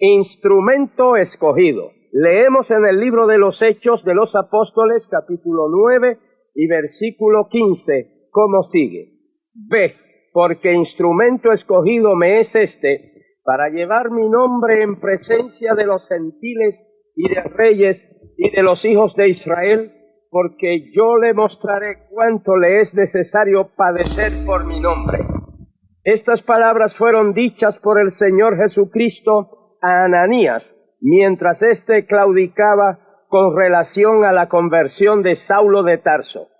Instrumento escogido. Leemos en el libro de los Hechos de los Apóstoles, capítulo 9 y versículo 15, como sigue. Ve, porque instrumento escogido me es este, para llevar mi nombre en presencia de los gentiles y de reyes y de los hijos de Israel, porque yo le mostraré cuánto le es necesario padecer por mi nombre. Estas palabras fueron dichas por el Señor Jesucristo a Ananías, mientras éste claudicaba con relación a la conversión de Saulo de Tarso.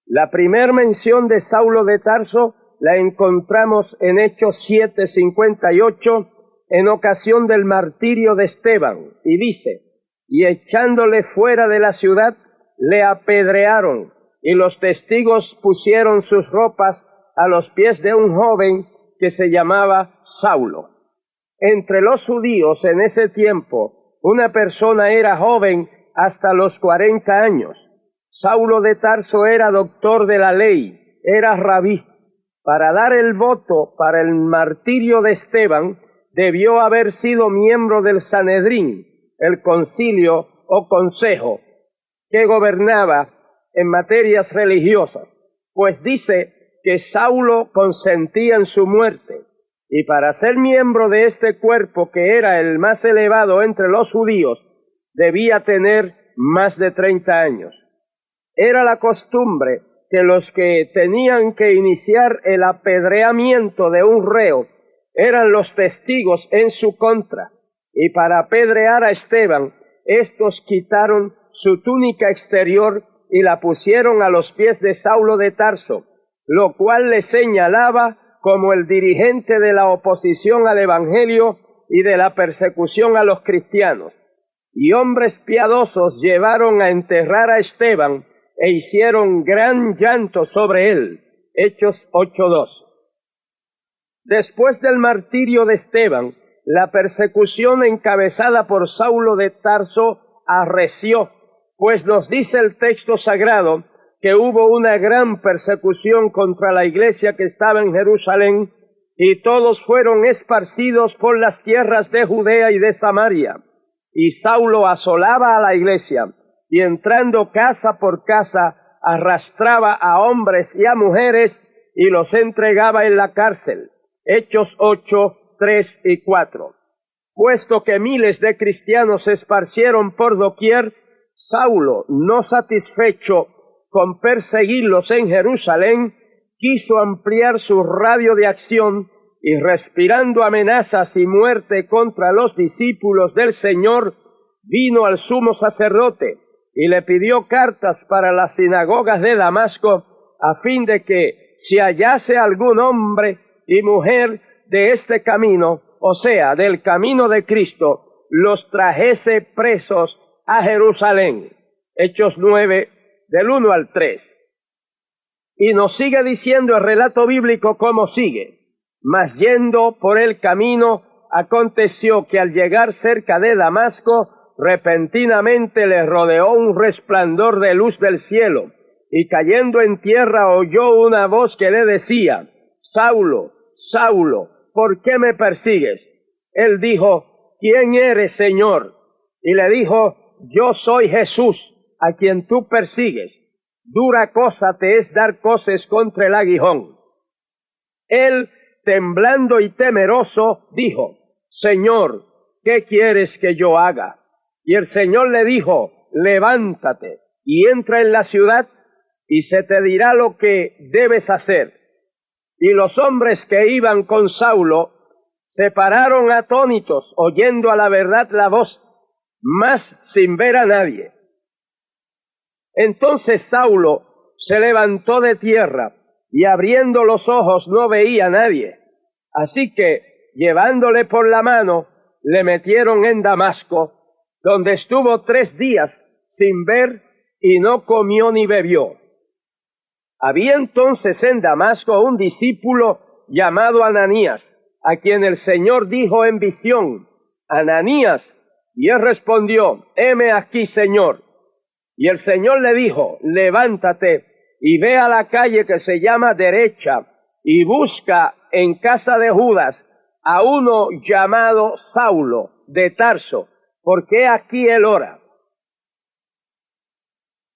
La primer mención de Saulo de Tarso la encontramos en Hechos 7:58, en ocasión del martirio de Esteban, y dice: y echándole fuera de la ciudad, le apedrearon, y los testigos pusieron sus ropas a los pies de un joven que se llamaba Saulo. Entre los judíos en ese tiempo, una persona era joven hasta los 40 años. Saulo de Tarso era doctor de la ley, era rabí. Para dar el voto para el martirio de Esteban, debió haber sido miembro del Sanedrín, el concilio o consejo que gobernaba en materias religiosas, pues dice que Saulo consentía en su muerte, y para ser miembro de este cuerpo, que era el más elevado entre los judíos, debía tener más de 30 años. Era la costumbre que los que tenían que iniciar el apedreamiento de un reo eran los testigos en su contra, y para apedrear a Esteban, estos quitaron su túnica exterior y la pusieron a los pies de Saulo de Tarso, lo cual le señalaba como el dirigente de la oposición al Evangelio y de la persecución a los cristianos. Y hombres piadosos llevaron a enterrar a Esteban e hicieron gran llanto sobre él. Hechos 8:2. Después del martirio de Esteban, la persecución encabezada por Saulo de Tarso arreció, pues nos dice el texto sagrado que hubo una gran persecución contra la iglesia que estaba en Jerusalén, y todos fueron esparcidos por las tierras de Judea y de Samaria. Y Saulo asolaba a la iglesia, y entrando casa por casa, arrastraba a hombres y a mujeres, y los entregaba en la cárcel. Hechos 8:3 y 4. Puesto que miles de cristianos se esparcieron por doquier, Saulo, no satisfecho con perseguirlos en Jerusalén, quiso ampliar su radio de acción, y respirando amenazas y muerte contra los discípulos del Señor, vino al sumo sacerdote y le pidió cartas para las sinagogas de Damasco, a fin de que, si hallase algún hombre y mujer de este camino, o sea, del camino de Cristo, los trajese presos a Jerusalén. Hechos 9, del 1 al 3. Y nos sigue diciendo el relato bíblico como sigue: mas yendo por el camino, aconteció que al llegar cerca de Damasco, repentinamente le rodeó un resplandor de luz del cielo, y cayendo en tierra oyó una voz que le decía: Saulo, Saulo, ¿por qué me persigues? Él dijo: ¿quién eres, Señor? Y le dijo: yo soy Jesús, a quien tú persigues. Dura cosa te es dar coces contra el aguijón. Él, temblando y temeroso, dijo: Señor, ¿qué quieres que yo haga? Y el Señor le dijo: levántate y entra en la ciudad, y se te dirá lo que debes hacer. Y los hombres que iban con Saulo se pararon atónitos, oyendo a la verdad la voz, mas sin ver a nadie. Entonces Saulo se levantó de tierra, y abriendo los ojos no veía a nadie. Así que, llevándole por la mano, le metieron en Damasco, donde estuvo 3 días sin ver, y no comió ni bebió. Había entonces en Damasco un discípulo llamado Ananías, a quien el Señor dijo en visión: Ananías. Y él respondió: heme aquí, Señor. Y el Señor le dijo: levántate y ve a la calle que se llama Derecha, y busca en casa de Judas a uno llamado Saulo, de Tarso, porque aquí él ora.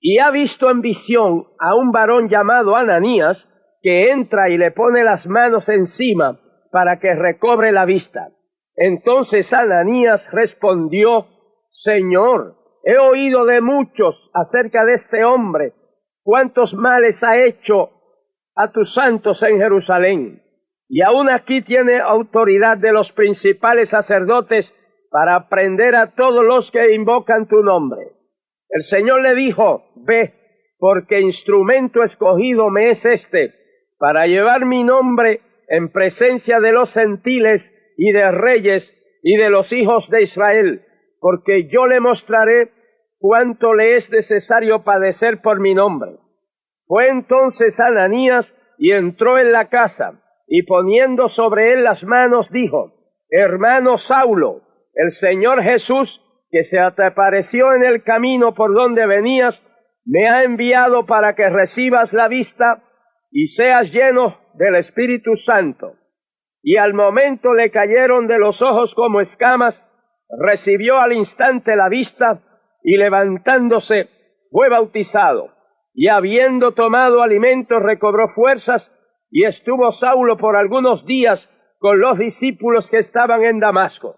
Y ha visto en visión a un varón llamado Ananías, que entra y le pone las manos encima para que recobre la vista. Entonces Ananías respondió: Señor, he oído de muchos acerca de este hombre, cuántos males ha hecho a tus santos en Jerusalén, y aún aquí tiene autoridad de los principales sacerdotes para prender a todos los que invocan tu nombre. El Señor le dijo: ve, porque instrumento escogido me es este, para llevar mi nombre en presencia de los gentiles y de reyes y de los hijos de Israel, porque yo le mostraré cuánto le es necesario padecer por mi nombre. Fue entonces Ananías y entró en la casa, y poniendo sobre él las manos dijo: Hermano Saulo, el Señor Jesús, que se te apareció en el camino por donde venías, me ha enviado para que recibas la vista y seas lleno del Espíritu Santo. Y al momento le cayeron de los ojos como escamas, recibió al instante la vista, y levantándose fue bautizado. Y habiendo tomado alimento recobró fuerzas, y estuvo Saulo por algunos días con los discípulos que estaban en Damasco.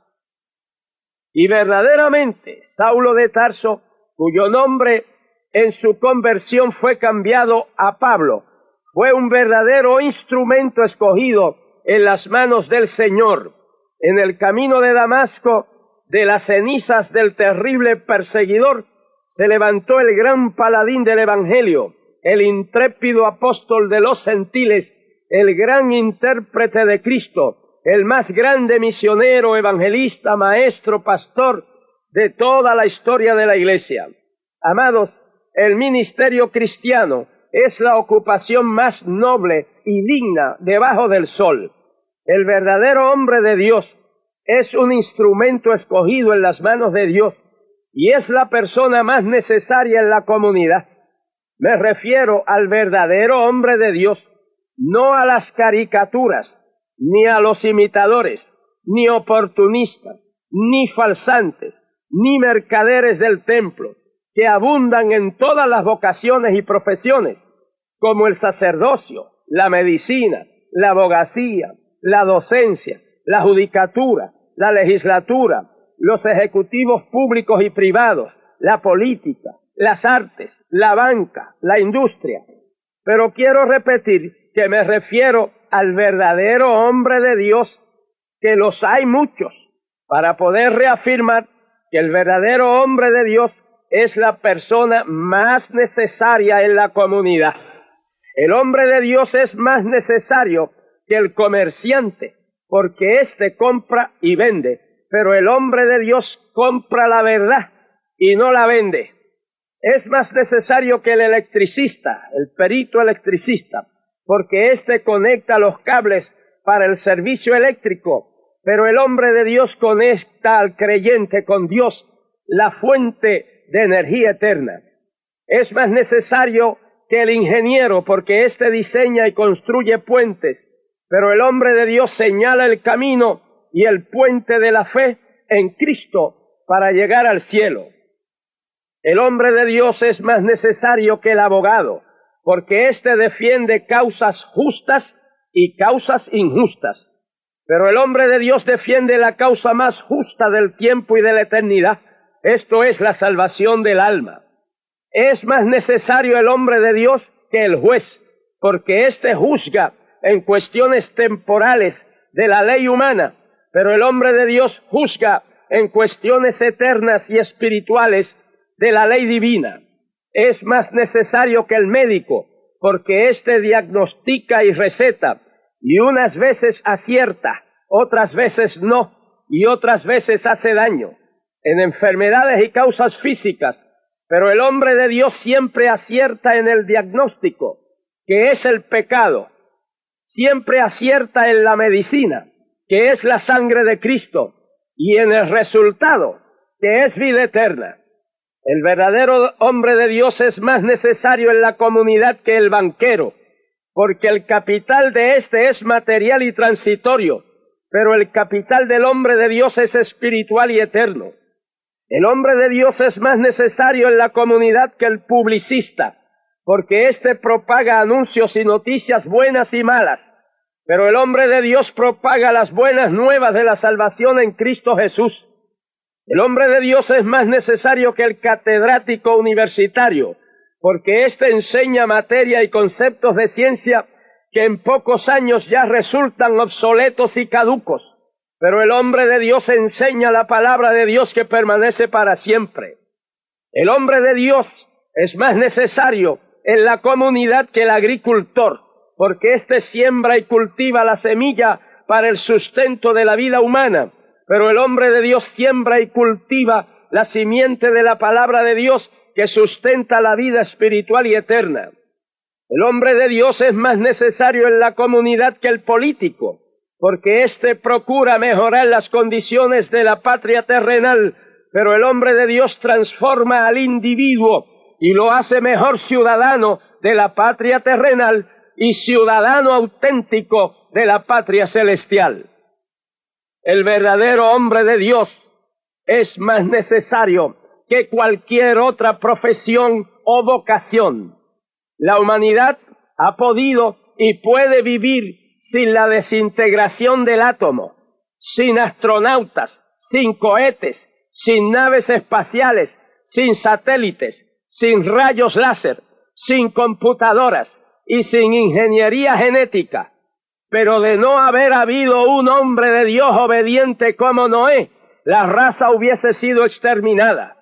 Y verdaderamente Saulo de Tarso, cuyo nombre en su conversión fue cambiado a Pablo, fue un verdadero instrumento escogido en las manos del Señor. En el camino de Damasco, de las cenizas del terrible perseguidor, se levantó el gran paladín del Evangelio, el intrépido apóstol de los gentiles, el gran intérprete de Cristo, el más grande misionero, evangelista, maestro, pastor de toda la historia de la Iglesia. Amados, el ministerio cristiano es la ocupación más noble y digna debajo del sol. El verdadero hombre de Dios es un instrumento escogido en las manos de Dios y es la persona más necesaria en la comunidad. Me refiero al verdadero hombre de Dios, no a las caricaturas, ni a los imitadores, ni oportunistas, ni falsantes, ni mercaderes del templo, que abundan en todas las vocaciones y profesiones, como el sacerdocio, la medicina, la abogacía, la docencia, la judicatura, la legislatura, los ejecutivos públicos y privados, la política, las artes, la banca, la industria. Pero quiero repetir que me refiero al verdadero hombre de Dios, que los hay muchos, para poder reafirmar que el verdadero hombre de Dios es la persona más necesaria en la comunidad. El hombre de Dios es más necesario que el comerciante, porque éste compra y vende, pero el hombre de Dios compra la verdad y no la vende. Es más necesario que el electricista, el perito electricista, porque éste conecta los cables para el servicio eléctrico, pero el hombre de Dios conecta al creyente con Dios, la fuente de energía eterna. Es más necesario que el ingeniero, porque éste diseña y construye puentes, pero el hombre de Dios señala el camino y el puente de la fe en Cristo para llegar al cielo. El hombre de Dios es más necesario que el abogado, porque éste defiende causas justas y causas injustas. Pero el hombre de Dios defiende la causa más justa del tiempo y de la eternidad, esto es la salvación del alma. Es más necesario el hombre de Dios que el juez, porque éste juzga en cuestiones temporales de la ley humana, pero el hombre de Dios juzga en cuestiones eternas y espirituales de la ley divina. Es más necesario que el médico, porque éste diagnostica y receta, y unas veces acierta, otras veces no, y otras veces hace daño en enfermedades y causas físicas, pero el hombre de Dios siempre acierta en el diagnóstico, que es el pecado, siempre acierta en la medicina, que es la sangre de Cristo, y en el resultado, que es vida eterna. El verdadero hombre de Dios es más necesario en la comunidad que el banquero, porque el capital de éste es material y transitorio, pero el capital del hombre de Dios es espiritual y eterno. El hombre de Dios es más necesario en la comunidad que el publicista, porque éste propaga anuncios y noticias buenas y malas, pero el hombre de Dios propaga las buenas nuevas de la salvación en Cristo Jesús. El hombre de Dios es más necesario que el catedrático universitario, porque éste enseña materia y conceptos de ciencia que en pocos años ya resultan obsoletos y caducos, pero el hombre de Dios enseña la palabra de Dios que permanece para siempre. El hombre de Dios es más necesario en la comunidad que el agricultor, porque éste siembra y cultiva la semilla para el sustento de la vida humana, pero el hombre de Dios siembra y cultiva la simiente de la palabra de Dios que sustenta la vida espiritual y eterna. El hombre de Dios es más necesario en la comunidad que el político, porque éste procura mejorar las condiciones de la patria terrenal, pero el hombre de Dios transforma al individuo y lo hace mejor ciudadano de la patria terrenal y ciudadano auténtico de la patria celestial. El verdadero hombre de Dios es más necesario que cualquier otra profesión o vocación. La humanidad ha podido y puede vivir sin la desintegración del átomo, sin astronautas, sin cohetes, sin naves espaciales, sin satélites, sin rayos láser, sin computadoras y sin ingeniería genética. Pero de no haber habido un hombre de Dios obediente como Noé, la raza hubiese sido exterminada.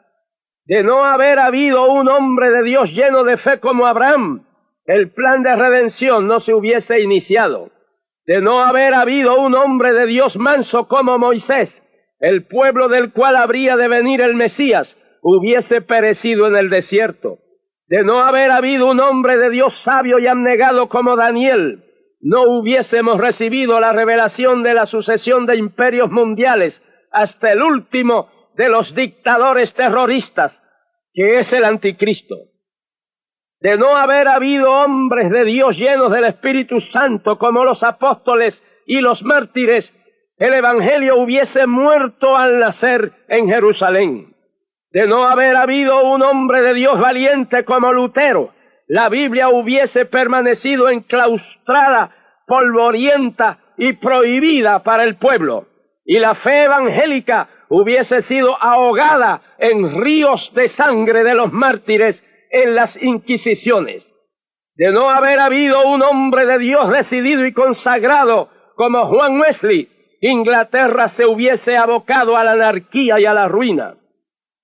De no haber habido un hombre de Dios lleno de fe como Abraham, el plan de redención no se hubiese iniciado. De no haber habido un hombre de Dios manso como Moisés, el pueblo del cual habría de venir el Mesías hubiese perecido en el desierto. De no haber habido un hombre de Dios sabio y abnegado como Daniel, no hubiésemos recibido la revelación de la sucesión de imperios mundiales hasta el último de los dictadores terroristas, que es el anticristo. De no haber habido hombres de Dios llenos del Espíritu Santo como los apóstoles y los mártires, el Evangelio hubiese muerto al nacer en Jerusalén. De no haber habido un hombre de Dios valiente como Lutero, la Biblia hubiese permanecido enclaustrada, polvorienta y prohibida para el pueblo, y la fe evangélica hubiese sido ahogada en ríos de sangre de los mártires en las inquisiciones. De no haber habido un hombre de Dios decidido y consagrado como Juan Wesley, Inglaterra se hubiese abocado a la anarquía y a la ruina.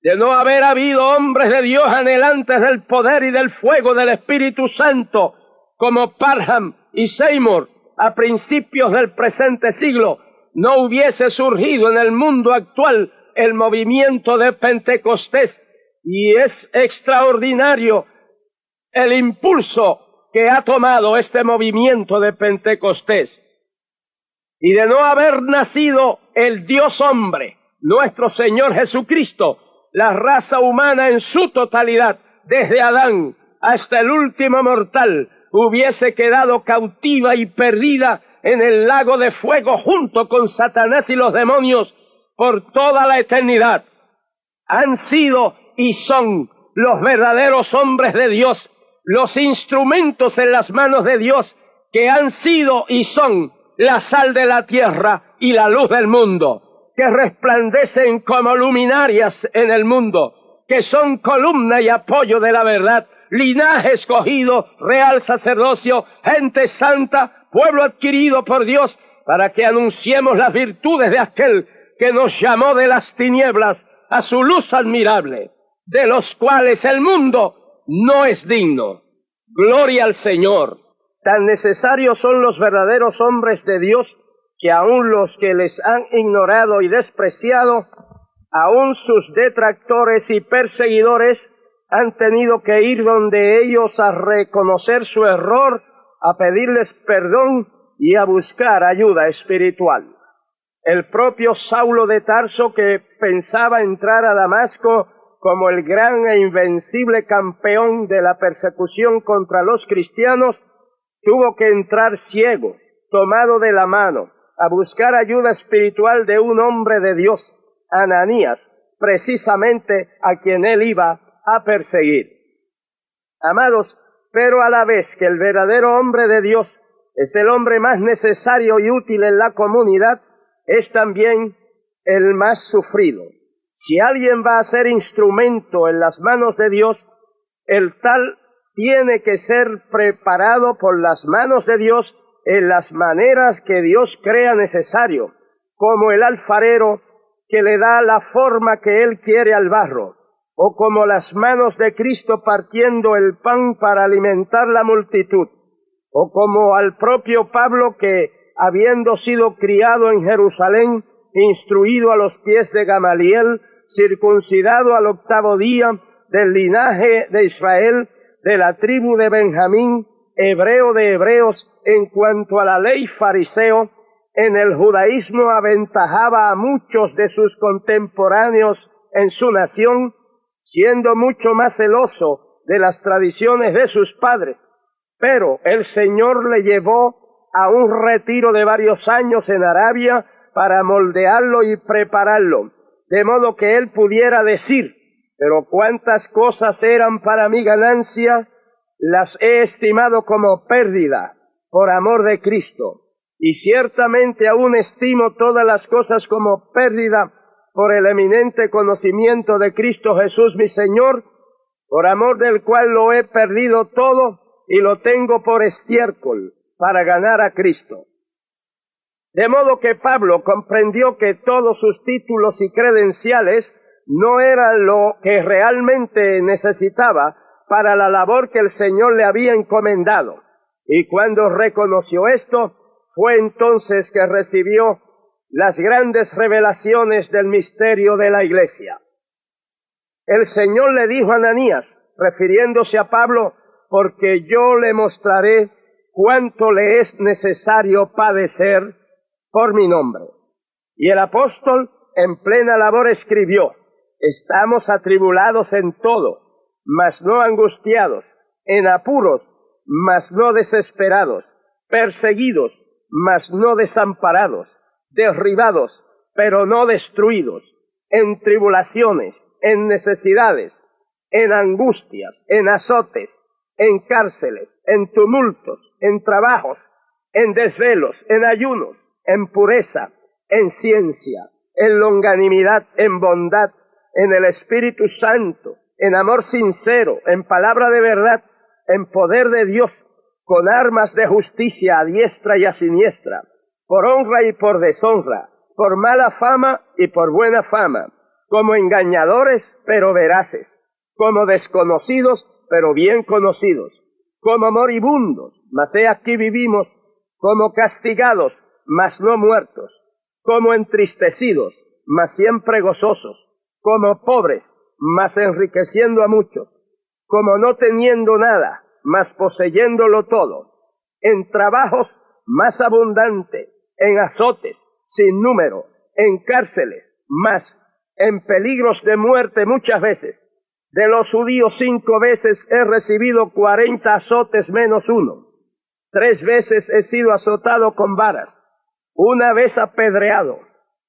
De no haber habido hombres de Dios anhelantes del poder y del fuego del Espíritu Santo, como Parham y Seymour, a principios del presente siglo, no hubiese surgido en el mundo actual el movimiento de Pentecostés, y es extraordinario el impulso que ha tomado este movimiento de Pentecostés. Y de no haber nacido el Dios hombre, nuestro Señor Jesucristo, la raza humana en su totalidad, desde Adán hasta el último mortal, hubiese quedado cautiva y perdida en el lago de fuego junto con Satanás y los demonios por toda la eternidad. Han sido y son los verdaderos hombres de Dios, los instrumentos en las manos de Dios, que han sido y son la sal de la tierra y la luz del mundo, que resplandecen como luminarias en el mundo, que son columna y apoyo de la verdad, linaje escogido, real sacerdocio, gente santa, pueblo adquirido por Dios, para que anunciemos las virtudes de aquel que nos llamó de las tinieblas a su luz admirable, de los cuales el mundo no es digno. Gloria al Señor. Tan necesarios son los verdaderos hombres de Dios, que aun los que les han ignorado y despreciado, aun sus detractores y perseguidores, han tenido que ir donde ellos a reconocer su error, a pedirles perdón y a buscar ayuda espiritual. El propio Saulo de Tarso, que pensaba entrar a Damasco como el gran e invencible campeón de la persecución contra los cristianos, tuvo que entrar ciego, tomado de la mano, a buscar ayuda espiritual de un hombre de Dios, Ananías, precisamente a quien él iba a perseguir. Amados, pero a la vez que el verdadero hombre de Dios es el hombre más necesario y útil en la comunidad, es también el más sufrido. Si alguien va a ser instrumento en las manos de Dios, el tal tiene que ser preparado por las manos de Dios en las maneras que Dios crea necesario, como el alfarero que le da la forma que él quiere al barro, o como las manos de Cristo partiendo el pan para alimentar la multitud, o como al propio Pablo que, habiendo sido criado en Jerusalén, instruido a los pies de Gamaliel, circuncidado al 8º día, del linaje de Israel, de la tribu de Benjamín, hebreo de hebreos, en cuanto a la ley fariseo, en el judaísmo aventajaba a muchos de sus contemporáneos en su nación, siendo mucho más celoso de las tradiciones de sus padres. Pero el Señor le llevó a un retiro de varios años en Arabia para moldearlo y prepararlo, de modo que él pudiera decir: pero cuántas cosas eran para mi ganancia, las he estimado como pérdida por amor de Cristo. Y ciertamente aún estimo todas las cosas como pérdida por el eminente conocimiento de Cristo Jesús mi Señor, por amor del cual lo he perdido todo y lo tengo por estiércol para ganar a Cristo. De modo que Pablo comprendió que todos sus títulos y credenciales no eran lo que realmente necesitaba para la labor que el Señor le había encomendado. Y cuando reconoció esto, fue entonces que recibió las grandes revelaciones del misterio de la Iglesia. El Señor le dijo a Ananías, refiriéndose a Pablo: porque yo le mostraré cuánto le es necesario padecer por mi nombre. Y el apóstol en plena labor escribió: estamos atribulados en todo, mas no angustiados, en apuros, mas no desesperados, perseguidos, mas no desamparados, derribados, pero no destruidos, en tribulaciones, en necesidades, en angustias, en azotes, en cárceles, en tumultos, en trabajos, en desvelos, en ayunos, en pureza, en ciencia, en longanimidad, en bondad, en el Espíritu Santo, en amor sincero, en palabra de verdad, en poder de Dios, con armas de justicia a diestra y a siniestra, por honra y por deshonra, por mala fama y por buena fama, como engañadores pero veraces, como desconocidos pero bien conocidos, como moribundos, mas he aquí vivimos, como castigados, mas no muertos, como entristecidos, mas siempre gozosos, como pobres, mas enriqueciendo a muchos, como no teniendo nada, mas poseyéndolo todo, en trabajos más abundante, en azotes sin número, en cárceles más, en peligros de muerte muchas veces. De los judíos 5 veces he recibido 40 azotes menos uno. 3 veces he sido azotado con varas, 1 vez apedreado,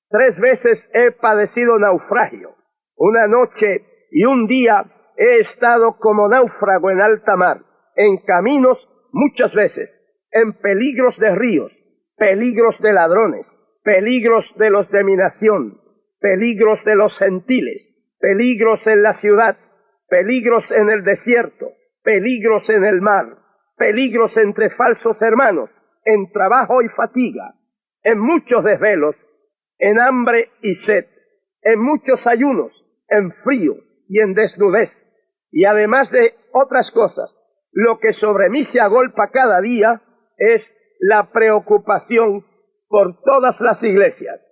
3 veces he padecido naufragio. 1 noche y 1 día he estado como náufrago en alta mar, en caminos muchas veces, en peligros de ríos, peligros de ladrones, peligros de los de mi nación, peligros de los gentiles, peligros en la ciudad, peligros en el desierto, peligros en el mar, peligros entre falsos hermanos, en trabajo y fatiga, en muchos desvelos, en hambre y sed, en muchos ayunos, en frío y en desnudez, y además de otras cosas, lo que sobre mí se agolpa cada día es la preocupación por todas las iglesias.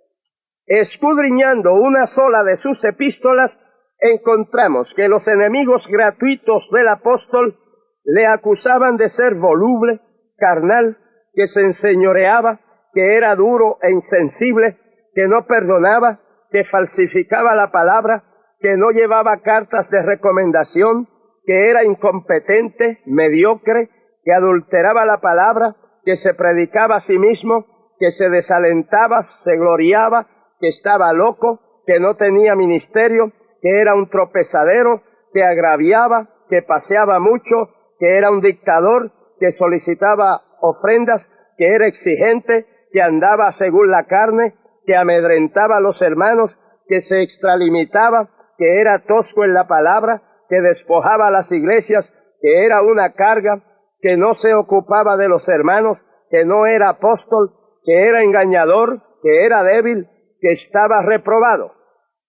Escudriñando una sola de sus epístolas, encontramos que los enemigos gratuitos del apóstol le acusaban de ser voluble, carnal, que se enseñoreaba, que era duro e insensible, que no perdonaba, que falsificaba la palabra, que no llevaba cartas de recomendación, que era incompetente, mediocre, que adulteraba la palabra, que se predicaba a sí mismo, que se desalentaba, se gloriaba, que estaba loco, que no tenía ministerio, que era un tropezadero, que agraviaba, que paseaba mucho, que era un dictador, que solicitaba ofrendas, que era exigente, que andaba según la carne, que amedrentaba a los hermanos, que se extralimitaba, que era tosco en la palabra, que despojaba a las iglesias, que era una carga, que no se ocupaba de los hermanos, que no era apóstol, que era engañador, que era débil, que estaba reprobado.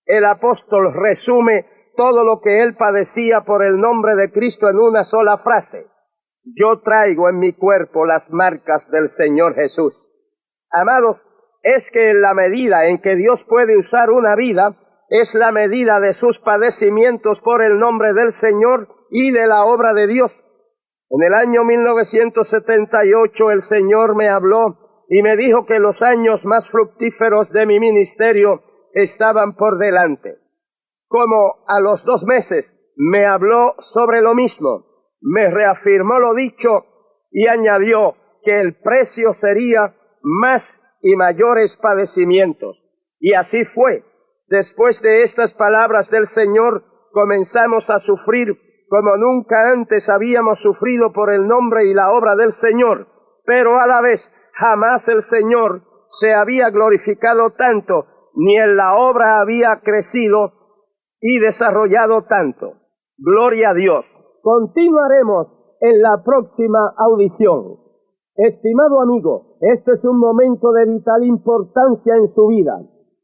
El apóstol resume todo lo que él padecía por el nombre de Cristo en una sola frase: yo traigo en mi cuerpo las marcas del Señor Jesús. Amados, es que en la medida en que Dios puede usar una vida, es la medida de sus padecimientos por el nombre del Señor y de la obra de Dios. En el año 1978 el Señor me habló y me dijo que los años más fructíferos de mi ministerio estaban por delante. Como a los 2 meses me habló sobre lo mismo, me reafirmó lo dicho y añadió que el precio sería más y mayores padecimientos. Y así fue. Después de estas palabras del Señor, comenzamos a sufrir como nunca antes habíamos sufrido por el nombre y la obra del Señor, pero a la vez jamás el Señor se había glorificado tanto, ni en la obra había crecido y desarrollado tanto. Gloria a Dios. Continuaremos en la próxima audición. Estimado amigo, este es un momento de vital importancia en su vida.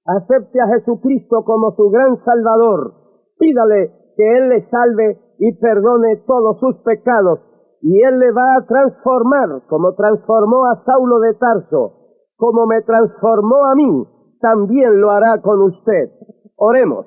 Acepte a Jesucristo como su gran Salvador. Pídale que Él le salve y perdone todos sus pecados, y Él le va a transformar como transformó a Saulo de Tarso, como me transformó a mí, también lo hará con usted. Oremos.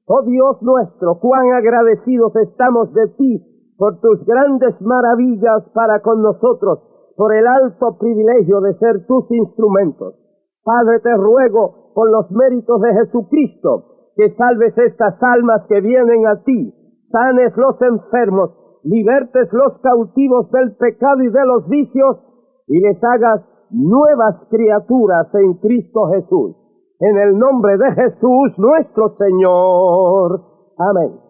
Oh Dios nuestro, cuán agradecidos estamos de ti por tus grandes maravillas para con nosotros, por el alto privilegio de ser tus instrumentos. Padre, te ruego por los méritos de Jesucristo, que salves estas almas que vienen a ti, sanes los enfermos, libertes los cautivos del pecado y de los vicios, y les hagas nuevas criaturas en Cristo Jesús. En el nombre de Jesús nuestro Señor. Amén.